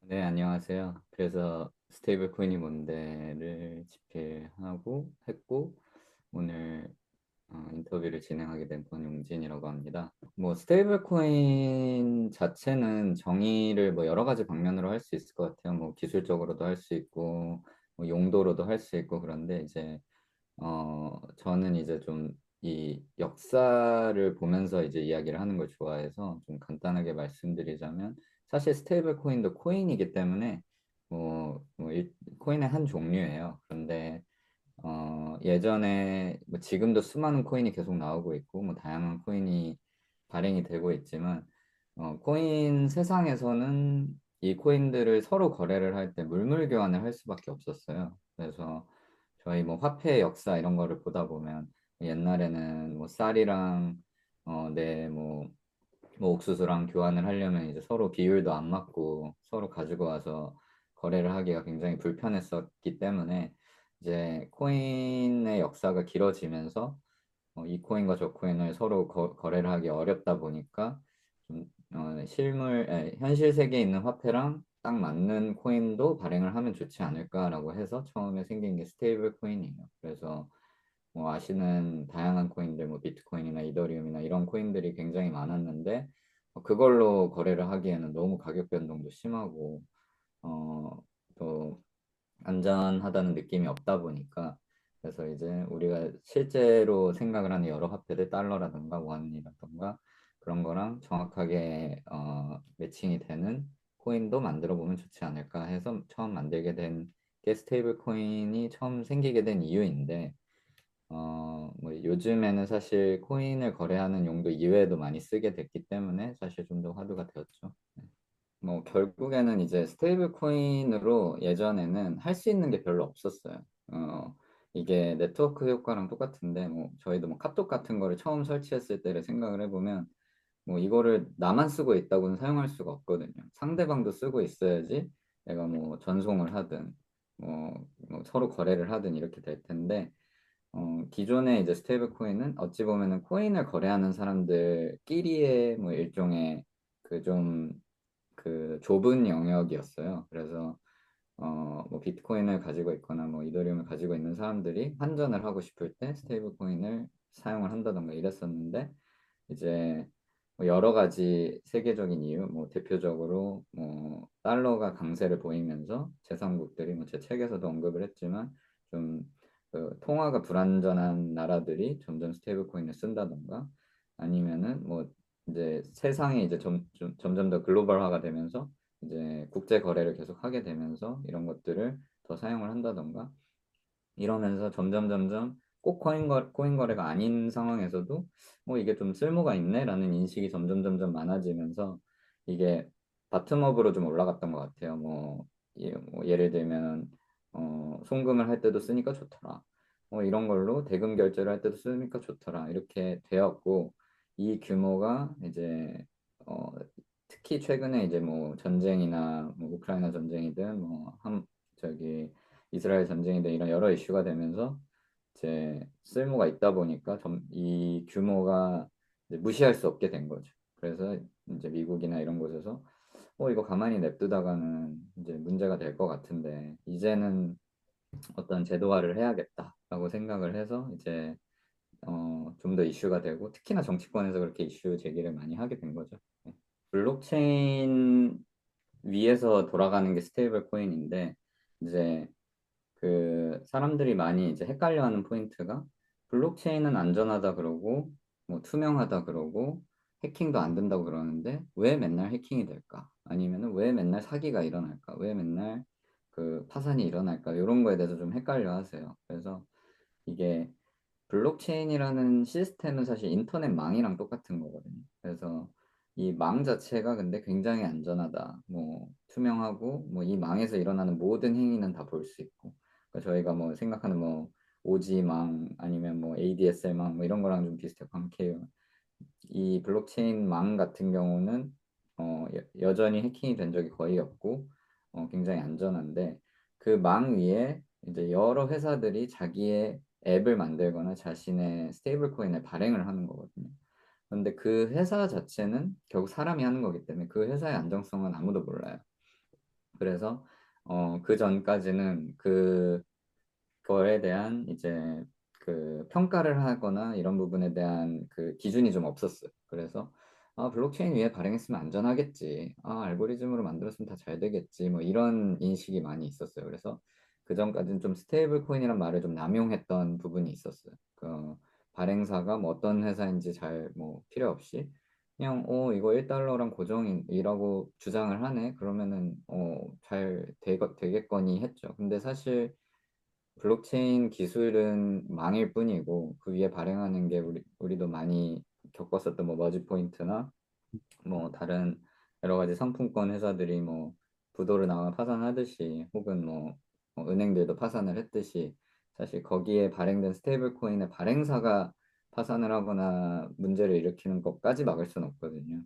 네, 안녕하세요. 그래서 스테이블 코인이 뭔데를 집필하고 했고 오늘 인터뷰를 진행하게 된 권용진이라고 합니다. 뭐 스테이블 코인 자체는 정의를 뭐 여러 가지 방면으로 할 수 있을 것 같아요. 뭐 기술적으로도 할 수 있고 뭐 용도로도 할 수 있고 그런데 이제 저는 이제 좀 이 역사를 보면서 이제 이야기를 하는 걸 좋아해서 좀 간단하게 말씀드리자면 사실 스테이블 코인도 코인이기 때문에 코인의 한 종류예요. 그런데 예전에 뭐 지금도 수많은 코인이 계속 나오고 있고 뭐 다양한 코인이 발행이 되고 있지만 코인 세상에서는 이 코인들을 서로 거래를 할 때 물물 교환을 할 수밖에 없었어요. 그래서 저희 뭐 화폐 역사 이런 거를 보다 보면 옛날에는 뭐 쌀이랑 뭐 옥수수랑 교환을 하려면 이제 서로 비율도 안 맞고 서로 가지고 와서 거래를 하기가 굉장히 불편했었기 때문에 이제 코인의 역사가 길어지면서 이 코인과 저 코인을 서로 거래를 하기 어렵다 보니까 좀 현실 세계에 있는 화폐랑 딱 맞는 코인도 발행을 하면 좋지 않을까라고 해서 처음에 생긴 게 스테이블 코인이에요. 그래서 뭐 아시는 다양한 코인들, 뭐 비트코인이나 이더리움이나 이런 코인들이 굉장히 많았는데 그걸로 거래를 하기에는 너무 가격 변동도 심하고 또 안전하다는 느낌이 없다 보니까 그래서 이제 우리가 실제로 생각을 하는 여러 화폐들 달러라든가 원이라든가 그런 거랑 정확하게 매칭이 되는 코인도 만들어 보면 좋지 않을까 해서 처음 만들게 된 게 스테이블 코인이 처음 생기게 된 이유인데 뭐 요즘에는 사실 코인을 거래하는 용도 이외에도 많이 쓰게 됐기 때문에 사실 좀 더 화두가 되었죠. 뭐 결국에는 이제 스테이블 코인으로 예전에는 할 수 있는 게 별로 없었어요. 이게 네트워크 효과랑 똑같은데 뭐 저희도 뭐 카톡 같은 거를 처음 설치했을 때를 생각을 해보면 뭐 이거를 나만 쓰고 있다고는 사용할 수가 없거든요. 상대방도 쓰고 있어야지 내가 뭐 전송을 하든 뭐 서로 거래를 하든 이렇게 될 텐데 기존의 이제 스테이블 코인은 어찌 보면은 코인을 거래하는 사람들끼리의 뭐 일종의 그 좀 그 좁은 영역이었어요. 그래서 뭐 비트코인을 가지고 있거나 뭐 이더리움을 가지고 있는 사람들이 환전을 하고 싶을 때 스테이블 코인을 사용을 한다던가 이랬었는데 이제 뭐 여러 가지 세계적인 이유, 뭐 대표적으로 뭐 달러가 강세를 보이면서 제상국들이 뭐 제 책에서도 언급을 했지만 좀 그 통화가 불안전한 나라들이 점점 스테이블 코인을 쓴다던가 아니면은 뭐 이제 세상이 이제 점점 더 글로벌화가 되면서 이제 국제 거래를 계속 하게 되면서 이런 것들을 더 사용을 한다던가 이러면서 점점 꼭 코인 거래가 아닌 상황에서도 뭐 이게 좀 쓸모가 있네라는 인식이 점점 많아지면서 이게 바텀업으로 좀 올라갔던 것 같아요. 뭐 예를 들면 송금을 할 때도 쓰니까 좋더라. 뭐 이런 걸로 대금 결제를 할 때도 쓰니까 좋더라. 이렇게 되었고 이 규모가 이제 어, 특히 최근에 이제 뭐 전쟁이나 뭐 우크라이나 전쟁이든 저기 이스라엘 전쟁이든 이런 여러 이슈가 되면서 이제 쓸모가 있다 보니까 이 규모가 이제 무시할 수 없게 된 거죠. 그래서 이제 미국이나 이런 곳에서 이거 가만히 냅두다가는 이제 문제가 될 것 같은데 이제는 어떤 제도화를 해야겠다라고 생각을 해서 이제 좀 더 이슈가 되고 특히나 정치권에서 그렇게 이슈 제기를 많이 하게 된 거죠. 네. 블록체인 위에서 돌아가는 게 스테이블 코인인데 이제 그 사람들이 많이 이제 헷갈려하는 포인트가 블록체인은 안전하다 그러고 뭐 투명하다 그러고 해킹도 안 된다고 그러는데 왜 맨날 해킹이 될까? 아니면은 왜 맨날 사기가 일어날까? 왜 맨날 그 파산이 일어날까? 이런 거에 대해서 좀 헷갈려 하세요. 그래서 이게 블록체인이라는 시스템은 사실 인터넷망이랑 똑같은 거거든요. 그래서 이 망 자체가 근데 굉장히 안전하다. 뭐 투명하고 뭐 이 망에서 일어나는 모든 행위는 다 볼 수 있고. 그러니까 저희가 뭐 생각하는 뭐 오지망 아니면 뭐 ADSL망 뭐 이런 거랑 좀 비슷해요. 광케이어. 이 블록체인 망 같은 경우는 여전히 해킹이 된 적이 거의 없고 굉장히 안전한데 그 망 위에 이제 여러 회사들이 자기의 앱을 만들거나 자신의 스테이블 코인을 발행을 하는 거거든요. 그런데 그 회사 자체는 결국 사람이 하는 거기 때문에 그 회사의 안정성은 아무도 몰라요. 그래서 그 전까지는 그거에 대한 이제 그 평가를 하거나 이런 부분에 대한 그 기준이 좀 없었어요. 그래서 블록체인 위에 발행했으면 안전하겠지. 알고리즘으로 만들었으면 다 잘 되겠지. 뭐 이런 인식이 많이 있었어요. 그래서 그 전까지는 좀 스테이블 코인이란 말을 좀 남용했던 부분이 있었어요. 그 발행사가 뭐 어떤 회사인지 잘 뭐 필요 없이 그냥 이거 1달러랑 고정이라고 주장을 하네. 그러면은 잘 되겠거니 했죠. 근데 사실 블록체인 기술은 망일 뿐이고 그 위에 발행하는 게 우리도 많이 겪었었던 뭐 머지 포인트나 뭐 다른 여러 가지 상품권 회사들이 뭐 부도를 나와 파산하듯이 혹은 뭐 은행들도 파산을 했듯이 사실 거기에 발행된 스테이블 코인의 발행사가 파산을 하거나 문제를 일으키는 것까지 막을 수는 없거든요.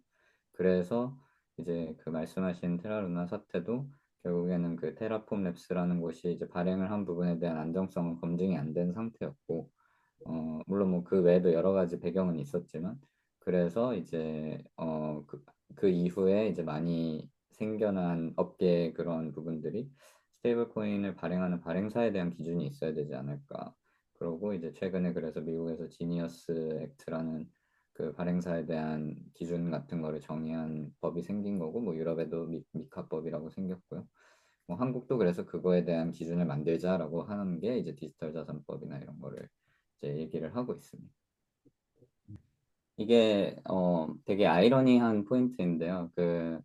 그래서 이제 그 말씀하신 테라루나 사태도 결국에는 그 테라폼 랩스라는 곳이 이제 발행을 한 부분에 대한 안정성은 검증이 안 된 상태였고 물론 뭐 그 외에도 여러 가지 배경은 있었지만 그래서 이제 그 이후에 이제 많이 생겨난 업계 그런 부분들이 스테이블 코인을 발행하는 발행사에 대한 기준이 있어야 되지 않을까. 그러고 이제 최근에 그래서 미국에서 지니어스 액트라는 그 발행사에 대한 기준 같은 거를 정의한 법이 생긴 거고 뭐 유럽에도 미카법이라고 생겼고요. 뭐 한국도 그래서 그거에 대한 기준을 만들자라고 하는 게 이제 디지털 자산법이나 이런 거를 이제 얘기를 하고 있습니다. 이게 되게 아이러니한 포인트인데요. 그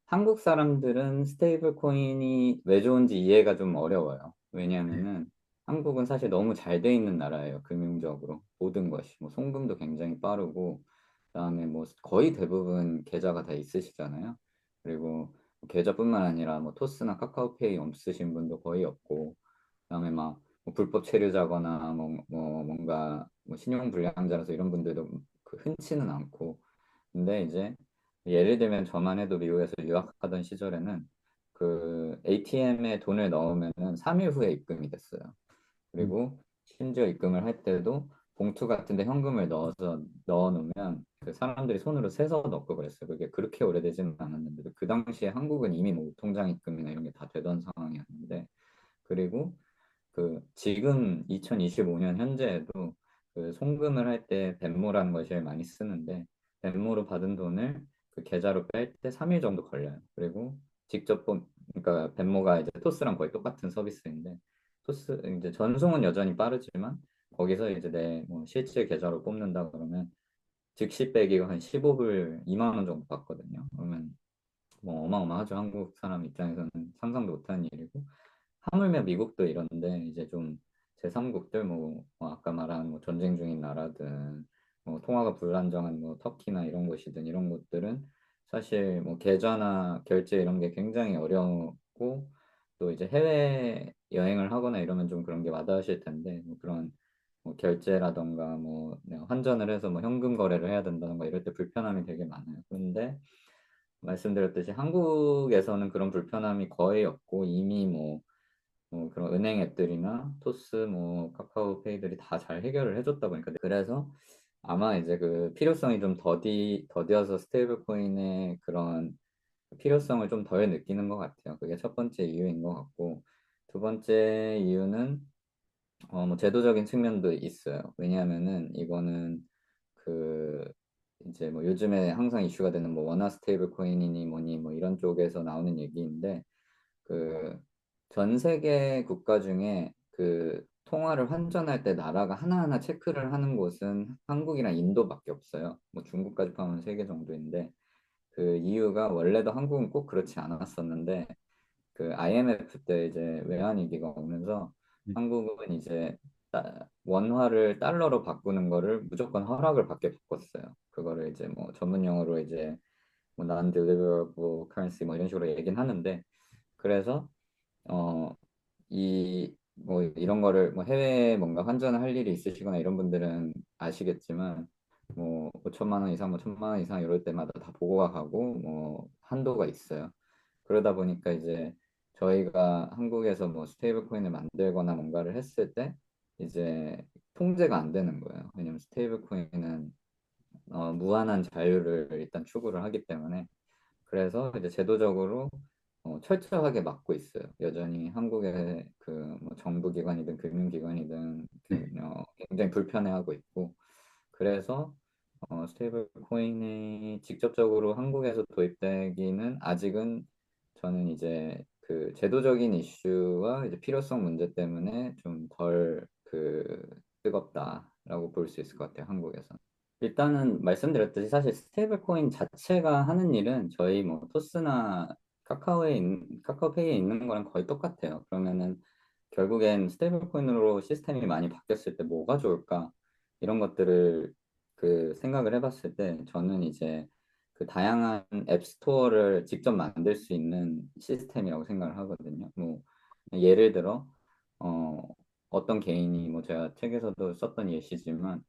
한국 사람들은 스테이블 코인이 왜 좋은지 이해가 좀 어려워요. 네. 왜냐하면은 한국은 사실 너무 잘 돼 있는 나라예요. 금융적으로 모든 것이 뭐 송금도 굉장히 빠르고 그다음에 뭐 거의 대부분 계좌가 다 있으시잖아요. 그리고 계좌뿐만 아니라 뭐 토스나 카카오페이 없으신 분도 거의 없고 그다음에 막뭐 불법 체류자거나 뭔가 뭐 신용불량자라서 이런 분들도 그 흔치는 않고 근데 이제 예를 들면 저만 해도 미국에서 유학하던 시절에는 그 ATM에 돈을 넣으면은 3일 후에 입금이 됐어요. 음, 그리고 심지어 입금을 할 때도 봉투 같은데 현금을 넣어서 넣어놓으면 그 사람들이 손으로 세서 넣고 그랬어요. 그게 그렇게 오래되지는 않았는데도 그 당시에 한국은 이미 뭐 통장 입금이나 이런 게 다 되던 상황이었는데 그리고 그 지금 2025년 현재에도 그 송금을 할 때 벤모라는 걸 제일 많이 쓰는데 벤모로 받은 돈을 그 계좌로 뺄 때 3일 정도 걸려요. 그리고 직접 그러니까 벤모가 이제 토스랑 거의 똑같은 서비스인데 토스 이제 전송은 여전히 빠르지만 거기서 이제 내 뭐 실제 계좌로 뽑는다 그러면 즉시 빼기가 한 15불 2만 원 정도 받거든요. 그러면 뭐 어마어마하죠. 한국 사람 입장에서는 상상도 못하는 일이고 하물며 미국도 이런데 이제 좀 제3국들 뭐 아까 말한 뭐 전쟁 중인 나라든 뭐 통화가 불안정한 뭐 터키나 이런 곳이든 이런 곳들은 사실 뭐 계좌나 결제 이런 게 굉장히 어렵고 또 이제 해외 여행을 하거나 이러면 좀 그런 게 와닿으실 텐데 뭐 그런 뭐 결제라던가 뭐 내가 환전을 해서 뭐 현금 거래를 해야 된다던가 이럴 때 불편함이 되게 많아요. 그런데 말씀드렸듯이 한국에서는 그런 불편함이 거의 없고 이미 뭐 그런 은행 앱들이나 토스 뭐 카카오페이들이 다 잘 해결을 해줬다 보니까 그래서 아마 이제 그 필요성이 좀 더디어서 스테이블 코인의 그런 필요성을 좀 덜 느끼는 것 같아요. 그게 첫 번째 이유인 것 같고 두 번째 이유는 뭐 제도적인 측면도 있어요. 왜냐하면은 이거는 그 이제 뭐 요즘에 항상 이슈가 되는 뭐 원화 스테이블 코인이니 뭐니 뭐 이런 쪽에서 나오는 얘기인데 그 전 세계 국가 중에 그 통화를 환전할 때 나라가 하나하나 체크를 하는 곳은 한국이랑 인도밖에 없어요. 뭐 중국까지 포함하면 세 개 정도인데 그 이유가 원래도 한국은 꼭 그렇지 않았었는데 그 IMF 때 이제 외환위기가 오면서 네. 한국은 이제 원화를 달러로 바꾸는 거를 무조건 허락을 받게 바꿨어요. 그거를 이제 뭐 전문 용어로 이제 뭐 non-deliverable currency 뭐 이런 식으로 얘기는 하는데 그래서 어, 뭐 이런 거를 뭐 해외에 뭔가 환전을 할 일이 있으시거나 이런 분들은 아시겠지만 뭐 5천만 원 이상 뭐 1천만 원 이상 이럴 때마다 다 보고가 가고 뭐 한도가 있어요. 그러다 보니까 이제 저희가 한국에서 뭐 스테이블 코인을 만들거나 뭔가를 했을 때 이제 통제가 안 되는 거예요. 왜냐면 스테이블 코인은 무한한 자유를 일단 추구를 하기 때문에 그래서 이제 제도적으로 철저하게 막고 있어요. 여전히 한국의 그뭐 정부기관이든 금융기관이든 굉장히 불편해하고 있고, 그래서 스테이블 코인이 직접적으로 한국에서 도입되기는 아직은, 저는 이제 그 제도적인 이슈와 이제 필요성 문제 때문에 좀 덜 뜨겁다라고 볼 수 있을 것 같아요, 한국에서. 일단은 말씀드렸듯이 사실 스테이블 코인 자체가 하는 일은 저희 뭐 토스나 카카오페이에 있는 거랑 거의 똑같아요. 그러면은 결국엔 스테이블 코인으로 시스템이 많이 바뀌었을 때 뭐가 좋을까? 이런 것들을 생각을 해봤을 때 저는 이제 그 다양한 앱 스토어를 직접 만들 수 있는 시스템이라고 생각을 하거든요. 뭐 예를 들어 어, 어떤 개인이 뭐 제가 책에서도 썼던 예시지만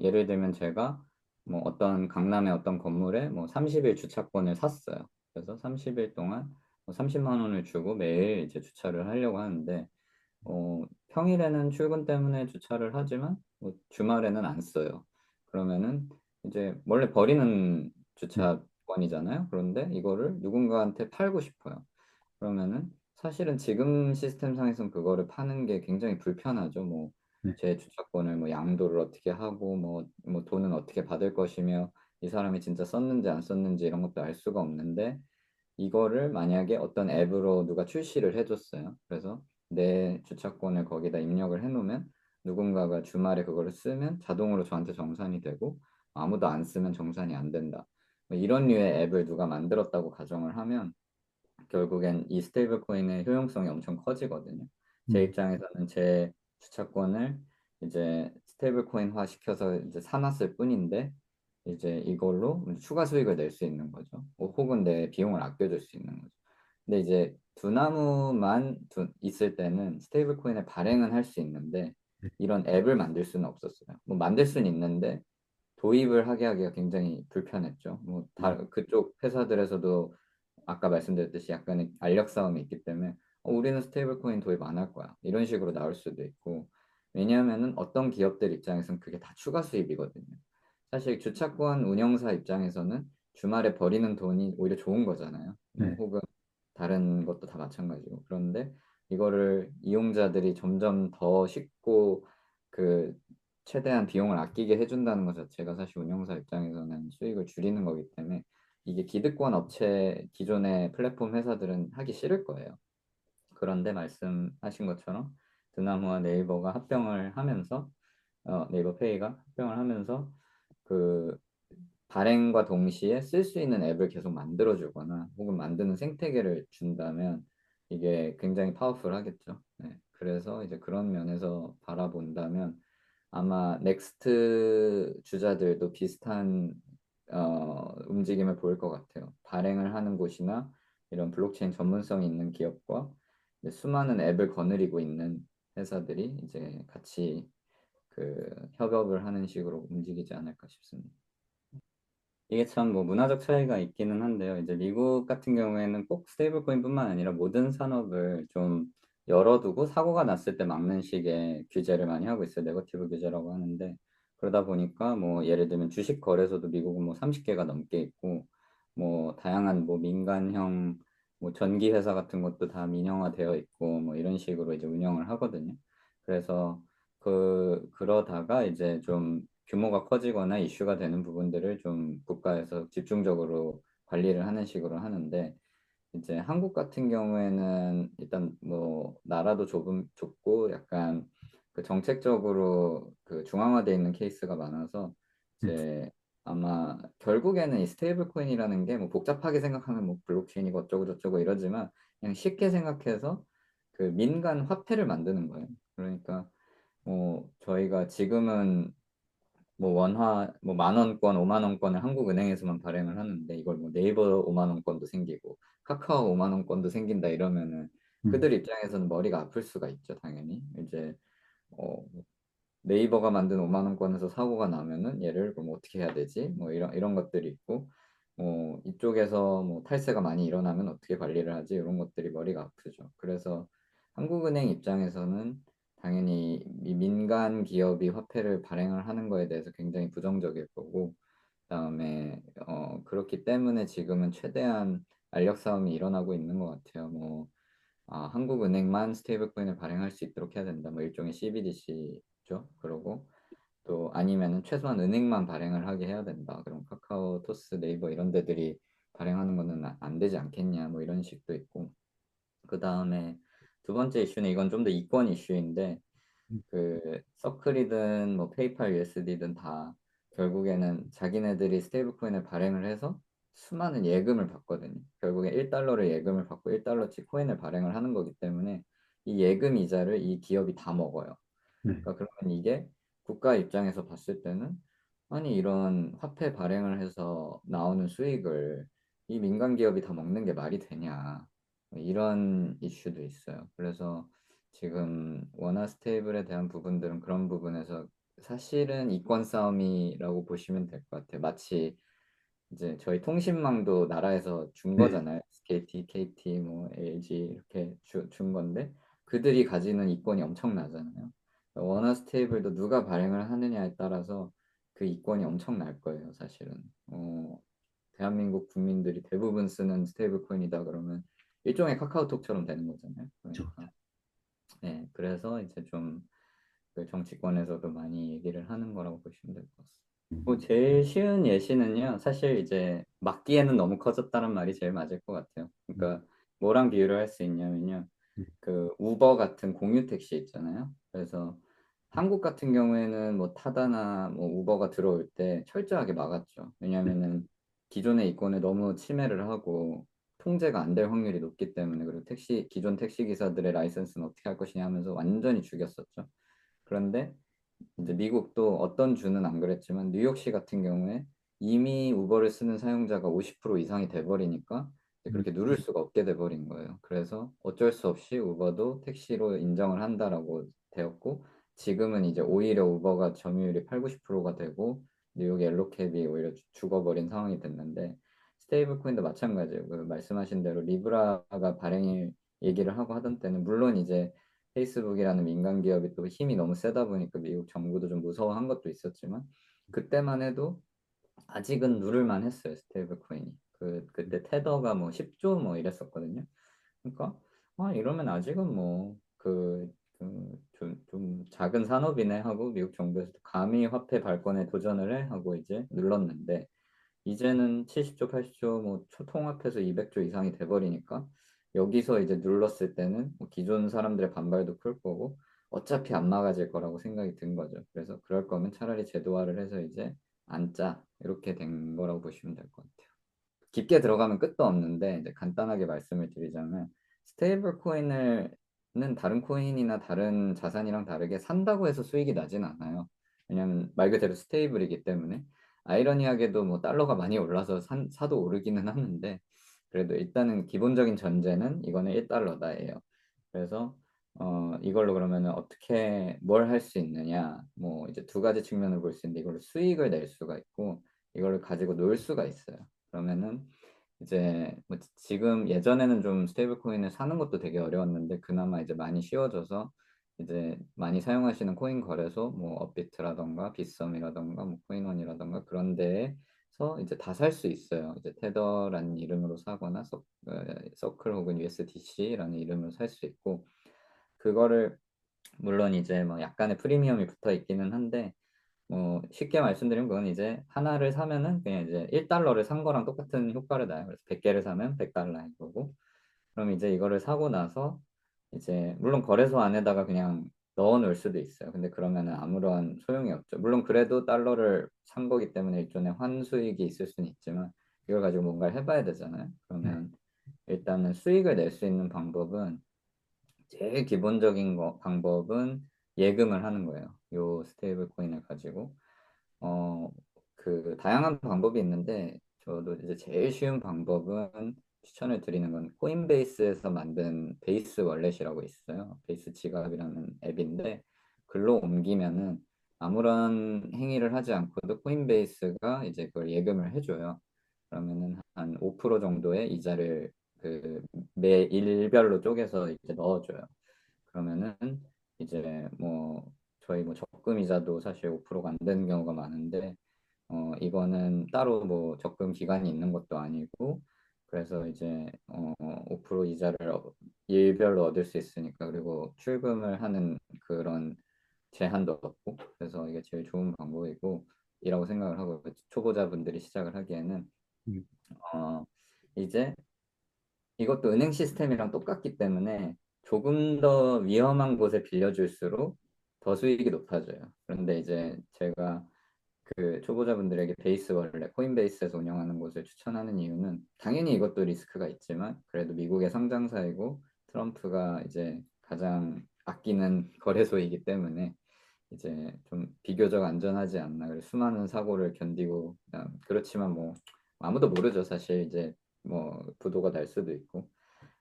예를 들면 제가 뭐 어떤 강남의 어떤 건물에 뭐 30일 주차권을 샀어요. 그래서 30일 동안 뭐 30만 원을 주고 매일 이제 주차를 하려고 하는데 평일에는 출근 때문에 주차를 하지만 뭐 주말에는 안 써요. 그러면은 이제 원래 버리는 네, 주차권이잖아요. 그런데 이거를 누군가한테 팔고 싶어요. 그러면은 사실은 지금 시스템상에서는 그거를 파는 게 굉장히 불편하죠. 뭐 네, 제 주차권을 뭐 양도를 어떻게 하고 뭐 돈은 어떻게 받을 것이며 이 사람이 진짜 썼는지 안 썼는지 이런 것도 알 수가 없는데, 이거를 만약에 어떤 앱으로 누가 출시를 해줬어요. 그래서 내 주차권을 거기다 입력을 해놓으면 누군가가 주말에 그거를 쓰면 자동으로 저한테 정산이 되고 아무도 안 쓰면 정산이 안 된다. 뭐 이런 류의 앱을 누가 만들었다고 가정을 하면 결국엔 이 스테이블 코인의 효용성이 엄청 커지거든요. 제 음, 입장에서는 제 주차권을 이제 스테이블 코인화 시켜서 이제 사놨을 뿐인데 이제 이걸로 추가 수익을 낼 수 있는 거죠. 혹은 내 비용을 아껴줄 수 있는 거죠. 근데 이제 있을 때는 스테이블 코인을 발행은 할 수 있는데 네, 이런 앱을 만들 수는 없었어요. 뭐 만들 수는 있는데 도입을 하기가 굉장히 불편했죠. 뭐 그쪽 회사들에서도 아까 말씀드렸듯이 약간의 알력 싸움이 있기 때문에 우리는 스테이블 코인 도입 안 할 거야. 이런 식으로 나올 수도 있고. 왜냐하면은 어떤 기업들 입장에서는 그게 다 추가 수입이거든요. 사실 주차권 운영사 입장에서는 주말에 버리는 돈이 오히려 좋은 거잖아요. 뭐 네, 혹은 다른 것도 다 마찬가지고. 그런데 이거를 이용자들이 점점 더 쉽고 그 최대한 비용을 아끼게 해준다는 것 자체가 사실 운영사 입장에서는 수익을 줄이는 거기 때문에 이게 기득권 업체 기존의 플랫폼 회사들은 하기 싫을 거예요. 그런데 말씀하신 것처럼 드나무와 네이버가 합병을 하면서 네이버 페이가 합병을 하면서 그 발행과 동시에 쓸 수 있는 앱을 계속 만들어주거나 혹은 만드는 생태계를 준다면 이게 굉장히 파워풀하겠죠. 네. 그래서 이제 그런 면에서 바라본다면 아마 넥스트 주자들도 비슷한 움직임을 보일 것 같아요. 발행을 하는 곳이나 이런 블록체인 전문성이 있는 기업과 이제 수많은 앱을 거느리고 있는 회사들이 이제 같이 협업을 하는 식으로 움직이지 않을까 싶습니다. 이게 참 뭐 문화적 차이가 있기는 한데요. 이제 미국 같은 경우에는 꼭 스테이블 코인뿐만 아니라 모든 산업을 좀 열어두고 사고가 났을 때 막는 식의 규제를 많이 하고 있어요. 네거티브 규제라고 하는데, 그러다 보니까 뭐 예를 들면 주식 거래소도 미국은 뭐 30개가 넘게 있고 뭐 다양한 뭐 민간형 뭐 전기 회사 같은 것도 다 민영화되어 있고 뭐 이런 식으로 이제 운영을 하거든요. 그래서 그러다가 이제 좀 규모가 커지거나 이슈가 되는 부분들을 좀 국가에서 집중적으로 관리를 하는 식으로 하는데, 이제 한국 같은 경우에는 일단 뭐 나라도 좁고 약간 정책적으로 중앙화돼 있는 케이스가 많아서 네, 이제 아마 결국에는 이 스테이블 코인이라는 게 뭐 복잡하게 생각하면 뭐 블록체인이고 어쩌고 저쩌고 이러지만 그냥 쉽게 생각해서 민간 화폐를 만드는 거예요. 그러니까 저희가 지금은 뭐 뭐 만 원권, 5만 원권을 한국은행에서만 발행을 하는데 이걸 뭐 네이버 5만 원권도 생기고 카카오 5만 원권도 생긴다 이러면은 음, 그들 입장에서는 머리가 아플 수가 있죠, 당연히. 이제 어, 네이버가 만든 5만 원권에서 사고가 나면은 얘를 그럼 어떻게 해야 되지? 뭐 이런 것들이 있고 이쪽에서 뭐 탈세가 많이 일어나면 어떻게 관리를 하지? 이런 것들이 머리가 아프죠. 그래서 한국은행 입장에서는 당연히 이 민간 기업이 화폐를 발행을 하는 거에 대해서 굉장히 부정적일 거고, 그다음에 그렇기 때문에 지금은 최대한 알력 싸움이 일어나고 있는 것 같아요. 뭐 한국은행만 스테이블 코인을 발행할 수 있도록 해야 된다. 뭐 일종의 CBDC죠. 그러고 또 아니면은 최소한 은행만 발행을 하게 해야 된다. 그럼 카카오, 토스, 네이버 이런 데들이 발행하는 거는 안 되지 않겠냐. 뭐 이런 식도 있고. 그 다음에 두 번째 이슈는 이건 좀 더 이권 이슈인데 그 서클이든 뭐 페이팔 USD든 다 결국에는 자기네들이 스테이블 코인을 발행을 해서 수많은 예금을 받거든요. 결국에 1달러를 예금을 받고 1달러치 코인을 발행을 하는 거기 때문에 이 예금 이자를 이 기업이 다 먹어요. 네, 그러니까 그러면 이게 국가 입장에서 봤을 때는 아니 이런 화폐 발행을 해서 나오는 수익을 이 민간 기업이 다 먹는 게 말이 되냐 이런 이슈도 있어요. 그래서 지금 원화 스테이블에 대한 부분들은 그런 부분에서 사실은 이권 싸움이라고 보시면 될 것 같아요. 마치 이제 저희 통신망도 나라에서 준 네, 거잖아요. SKT, KT, 뭐 LG 이렇게 준 건데 그들이 가지는 이권이 엄청나잖아요. 원화 스테이블도 누가 발행을 하느냐에 따라서 그 이권이 엄청날 거예요, 사실은. 대한민국 국민들이 대부분 쓰는 스테이블 코인이다 그러면 일종의 카카오톡처럼 되는 거잖아요. 그렇죠. 그러니까 네, 그래서 이제 좀 그 정치권에서도 많이 얘기를 하는 거라고 보시면 될 것 같습니다. 뭐 음, 제일 쉬운 예시는요. 사실 이제 막기에는 너무 커졌다는 말이 제일 맞을 것 같아요. 음, 그러니까 뭐랑 비유를 할 수 있냐면요. 음, 그 우버 같은 공유 택시 있잖아요. 그래서 한국 같은 경우에는 뭐 타다나 뭐 우버가 들어올 때 철저하게 막았죠. 네, 왜냐하면은 기존의 이권에 너무 침해를 하고 통제가 안 될 확률이 높기 때문에 그리고 기존 택시 기사들의 라이선스는 어떻게 할 것이냐 하면서 완전히 죽였었죠. 그런데 이제 미국도 어떤 주는 안 그랬지만 뉴욕시 같은 경우에 이미 우버를 쓰는 사용자가 50% 이상이 돼버리니까 이제 음, 그렇게 누를 수가 없게 돼버린 거예요. 그래서 어쩔 수 없이 우버도 택시로 인정을 한다라고 되었고 지금은 이제 오히려 우버가 점유율이 8, 90%가 되고 뉴욕 옐로캡이 오히려 죽어버린 상황이 됐는데 스테이블 코인도 마찬가지예요. 그 말씀하신 대로 리브라가 발행일 얘기를 하고 하던 때는 물론 이제 페이스북이라는 민간 기업이 또 힘이 너무 세다 보니까 미국 정부도 좀 무서워한 것도 있었지만 그때만 해도 아직은 누를만 했어요 스테이블 코인이 그때 테더가 뭐 10조 뭐 이랬었거든요. 그러니까 이러면 아직은 좀 작은 산업이네 하고 미국 정부에서 감히 화폐 발권에 도전을 해 하고 이제 눌렀는데 이제는 70조, 80조 뭐 총합해서 200조 이상이 돼버리니까 여기서 이제 눌렀을 때는 뭐 기존 사람들의 반발도 클 거고 어차피 안 막아질 거라고 생각이 든 거죠. 그래서 그럴 거면 차라리 제도화를 해서 이제 안 짜. 이렇게 된 거라고 보시면 될 것 같아요. 깊게 들어가면 끝도 없는데 이제 간단하게 말씀을 드리자면 스테이블 코인을는 다른 코인이나 다른 자산이랑 다르게 산다고 해서 수익이 나진 않아요. 왜냐하면 말 그대로 스테이블이기 때문에 아이러니하게도 뭐 달러가 많이 올라서 사도 오르기는 하는데 그래도 일단은 기본적인 전제는 이거는 1달러다예요. 그래서 이걸로 그러면은 어떻게 뭘 할 수 있느냐 뭐 이제 두 가지 측면을 볼 수 있는데 이걸로 수익을 낼 수가 있고 이걸 가지고 놀 수가 있어요. 그러면은 이제 뭐 지금 예전에는 좀 스테이블 코인을 사는 것도 되게 어려웠는데 그나마 이제 많이 쉬워져서 이제 많이 사용하시는 코인 거래소 뭐 업비트라던가 빗썸이라던가 뭐 코인원이라던가 그런 데에서 이제 다 살 수 있어요. 이제 테더라는 이름으로 사거나 서클 혹은 USDC라는 이름으로 살 수 있고 그거를 물론 이제 뭐 약간의 프리미엄이 붙어 있기는 한데 뭐 쉽게 말씀드리면 그건 이제 하나를 사면은 그냥 이제 1달러를 산 거랑 똑같은 효과를 나요. 그래서 100개를 사면 100달러인 거고. 그럼 이제 이거를 사고 나서 이제 물론 거래소 안에다가 그냥 넣어 놓을 수도 있어요. 근데 그러면은 아무런 소용이 없죠. 물론 그래도 달러를 산 거기 때문에 일종의 환수익이 있을 수는 있지만 이걸 가지고 뭔가를 해봐야 되잖아요. 네, 그러면 일단은 수익을 낼 수 있는 방법은 제일 기본적인 방법은 예금을 하는 거예요. 요 스테이블 코인을 가지고. 어, 그 다양한 방법이 있는데 저도 이제 제일 쉬운 방법은 추천을 드리는 건 코인베이스에서 만든 베이스 월렛이라고 있어요. 베이스 지갑이라는 앱인데 글로 옮기면은 아무런 행위를 하지 않고도 코인베이스가 이제 그걸 예금을 해줘요. 그러면은 한 5% 정도의 이자를 그 매 일별로 쪼개서 이제 넣어줘요. 그러면은 이제 뭐 저희 뭐 적금 이자도 사실 5%가 안 되는 경우가 많은데 이거는 따로 뭐 적금 기간이 있는 것도 아니고 그래서 이제 5% 이자를 일별로 얻을 수 있으니까 그리고 출금을 하는 그런 제한도 없고 그래서 이게 제일 좋은 방법이고 이라고 생각을 하고 초보자분들이 시작을 하기에는 음, 어, 이제 이것도 은행 시스템이랑 똑같기 때문에 조금 더 위험한 곳에 빌려줄수록 더 수익이 높아져요. 그런데 이제 제가 그 초보자분들에게 베이스 원래 코인베이스에서 운영하는 곳을 추천하는 이유는 당연히 이것도 리스크가 있지만 그래도 미국의 상장사이고 트럼프가 이제 가장 아끼는 거래소이기 때문에 이제 좀 비교적 안전하지 않나. 그래서 수많은 사고를 견디고 그냥 그렇지만 뭐 아무도 모르죠 사실 이제 뭐 부도가 날 수도 있고.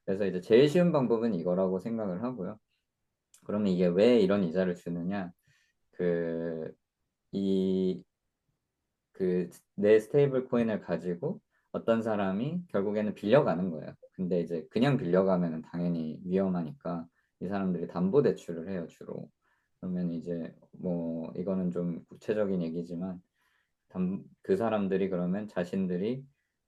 그래서 이제 제일 쉬운 방법은 이거라고 생각을 하고요. 그러면 이게 왜 이런 이자를 주느냐? 그 이 그 내 스테이블 코인을 가지고 어떤 사람이 결국에는 빌려가는 거예요. 근데 이제 그냥 빌려가면은 당연히 위험하니까 이 사람들이 담보 대출을 해요, 주로. 그러면 이제 뭐 이거는 좀 구체적인 얘기지만 그 사람들이 그러면 자신들이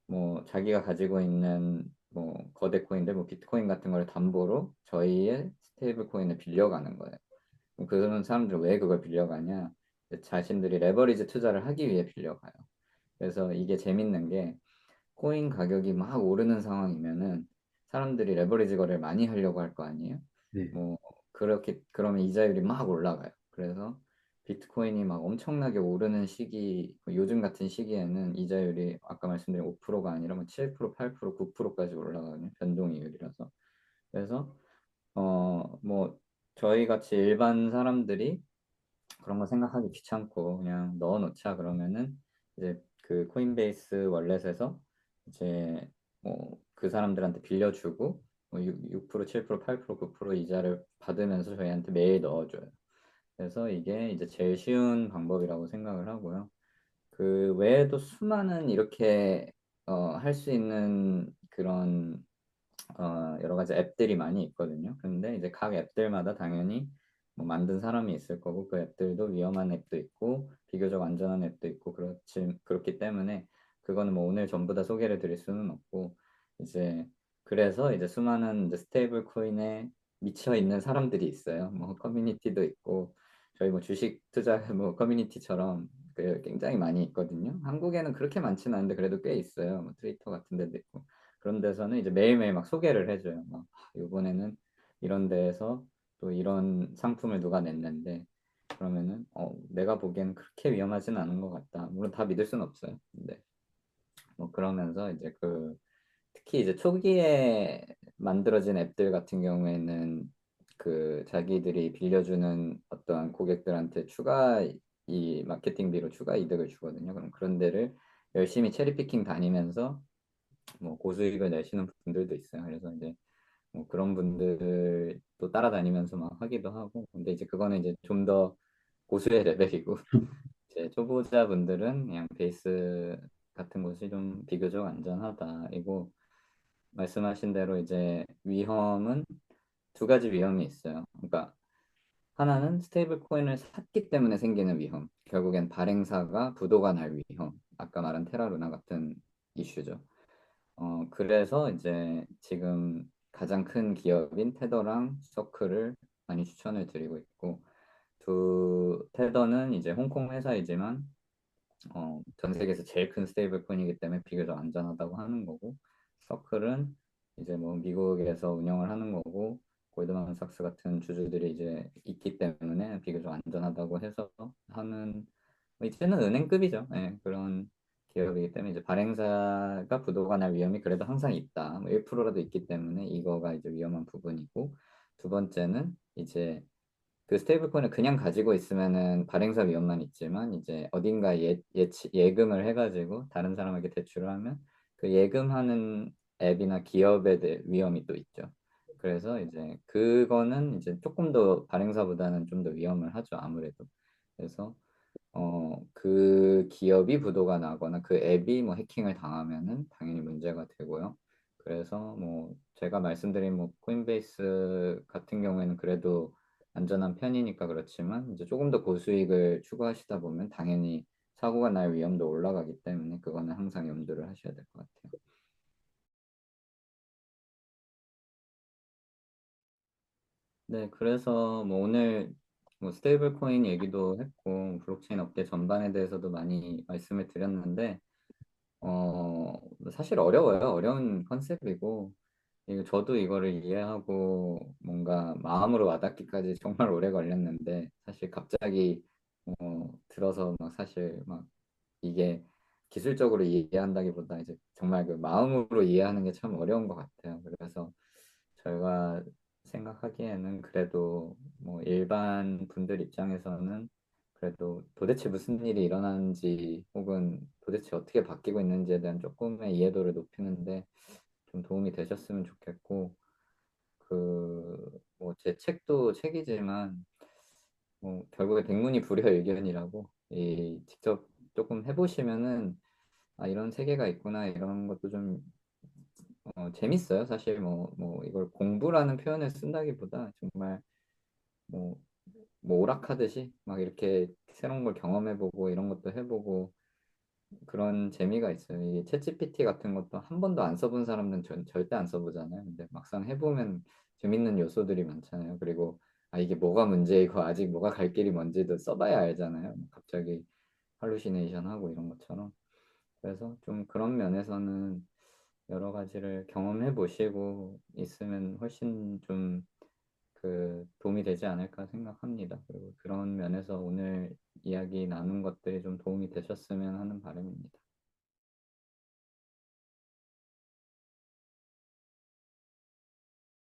뭐 자기가 가지고 있는 뭐 거대 코인들 뭐 비트코인 같은 걸 담보로 저희의 스테이블 코인을 빌려가는 거예요. 그러면 사람들은 왜 그걸 빌려가냐? 자신들이 레버리지 투자를 하기 위해 빌려가요. 그래서 이게 재밌는 게 코인 가격이 막 오르는 상황이면은 사람들이 레버리지 거래를 많이 하려고 할 거 아니에요? 네. 뭐 그렇게 그러면 이자율이 막 올라가요. 그래서 비트코인이 막 엄청나게 오르는 시기, 뭐 요즘 같은 시기에는 이자율이 아까 말씀드린 5%가 아니라 뭐 7%, 8%, 9%까지 올라가거든요. 변동이율이라서. 그래서 뭐 저희 같이 일반 사람들이 그런 거 생각하기 귀찮고 그냥 넣어놓자 그러면은 이제 그 코인베이스 월렛에서 이제 뭐 그 사람들한테 빌려주고 뭐 6%, 7%, 8%, 9% 이자를 받으면서 저희한테 매일 넣어줘요. 그래서 이게 이제 제일 쉬운 방법이라고 생각을 하고요. 그 외에도 수많은 이렇게 할 수 있는 그런 여러 가지 앱들이 많이 있거든요. 근데 이제 각 앱들마다 당연히 뭐 만든 사람이 있을 거고 그 앱들도 위험한 앱도 있고 비교적 안전한 앱도 있고 그렇기 때문에 그거는 뭐 오늘 전부 다 소개를 드릴 수는 없고 이제 그래서 이제 수많은 이제 스테이블 코인에 미쳐 있는 사람들이 있어요. 뭐 커뮤니티도 있고 저희 뭐 주식 투자 뭐 커뮤니티처럼 그 굉장히 많이 있거든요. 한국에는 그렇게 많지는 않은데 그래도 꽤 있어요. 뭐 트위터 같은 데도 있고. 그런 데서는 이제 매일매일 막 소개를 해줘요. 막 이번에는 이런 데에서 또 이런 상품을 누가 냈는데 그러면은 내가 보기에는 그렇게 위험하진 않은 것 같다. 물론 다 믿을 수는 없어요. 근데 뭐 그러면서 이제 그 특히 이제 초기에 만들어진 앱들 같은 경우에는 그 자기들이 빌려주는 어떠한 고객들한테 추가 이 마케팅비로 추가 이득을 주거든요. 그럼 그런 데를 열심히 체리피킹 다니면서 뭐 고수익을 내시는 분들도 있어요. 그래서 이제 뭐 그런 분들도 따라다니면서 막 하기도 하고. 근데 이제 그거는 이제 좀 더 고수의 레벨이고 이제 초보자분들은 그냥 베이스 같은 곳이 좀 비교적 안전하다. 이고 말씀하신 대로 이제 위험은 두 가지 위험이 있어요. 그러니까 하나는 스테이블 코인을 샀기 때문에 생기는 위험. 결국엔 발행사가 부도가 날 위험. 아까 말한 테라루나 같은 이슈죠. 그래서 이제 지금 가장 큰 기업인 테더랑 서클을 많이 추천을 드리고 있고, 테더는 이제 홍콩 회사이지만, 전 세계에서 제일 큰 스테이블 코인이기 때문에 비교적 안전하다고 하는 거고, 서클은 이제 뭐 미국에서 운영을 하는 거고, 골드만삭스 같은 주주들이 이제 있기 때문에 비교적 안전하다고 해서 하는 뭐 이제는 은행급이죠. 예, 그런 기업이기 때문에 이제 발행사가 부도가 날 위험이 그래도 항상 있다. 뭐 1%라도 있기 때문에 이거가 이제 위험한 부분이고 두 번째는 이제 그 스테이블코인을 그냥 가지고 있으면은 발행사 위험만 있지만 이제 어딘가 예금을 해가지고 다른 사람에게 대출을 하면 그 예금하는 앱이나 기업에 대해 위험이 또 있죠. 그래서 이제 그거는 이제 조금 더 발행사보다는 좀 더 위험을 하죠, 아무래도. 그래서 그 기업이 부도가 나거나 그 앱이 뭐 해킹을 당하면은 당연히 문제가 되고요. 그래서 뭐 제가 말씀드린 뭐 코인베이스 같은 경우에는 그래도 안전한 편이니까 그렇지만 이제 조금 더 고수익을 추구하시다 보면 당연히 사고가 날 위험도 올라가기 때문에 그거는 항상 염두를 하셔야 될 것 같아요. 네, 그래서 뭐 오늘 뭐 스테이블 코인 얘기도 했고 블록체인 업계 전반에 대해서도 많이 말씀을 드렸는데 어 사실 어려워요. 어려운 컨셉이고 이거 저도 이거를 이해하고 뭔가 마음으로 와닿기까지 정말 오래 걸렸는데 사실 갑자기 들어서 막 사실 막 이게 기술적으로 이해한다기보다 이제 정말 그 마음으로 이해하는 게 참 어려운 것 같아요. 그래서 저희가 생각하기에는 그래도 뭐 일반 분들 입장에서는 그래도 도대체 무슨 일이 일어나는지 혹은 도대체 어떻게 바뀌고 있는지에 대한 조금의 이해도를 높이는데 좀 도움이 되셨으면 좋겠고 그 뭐 제 책도 책이지만 뭐 결국에 백문이 불여일견이라고 이 직접 조금 해보시면은 아 이런 세계가 있구나 이런 것도 좀 재밌어요. 사실 뭐 이걸 공부라는 표현을 쓴다기보다 정말 뭐, 뭐 오락하듯이 막 이렇게 새로운 걸 경험해보고 이런 것도 해보고 그런 재미가 있어요. 이게 챗GPT 같은 것도 한 번도 안 써본 사람은 절대 안 써보잖아요. 근데 막상 해보면 재밌는 요소들이 많잖아요. 그리고 아 이게 뭐가 문제이고 아직 뭐가 갈 길이 뭔지도 써봐야 알잖아요. 갑자기 할루시네이션 하고 이런 것처럼. 그래서 좀 그런 면에서는 여러 가지를 경험해 보시고 있으면 훨씬 좀 그 도움이 되지 않을까 생각합니다. 그리고 그런 면에서 오늘 이야기 나눈 것들이 좀 도움이 되셨으면 하는 바람입니다.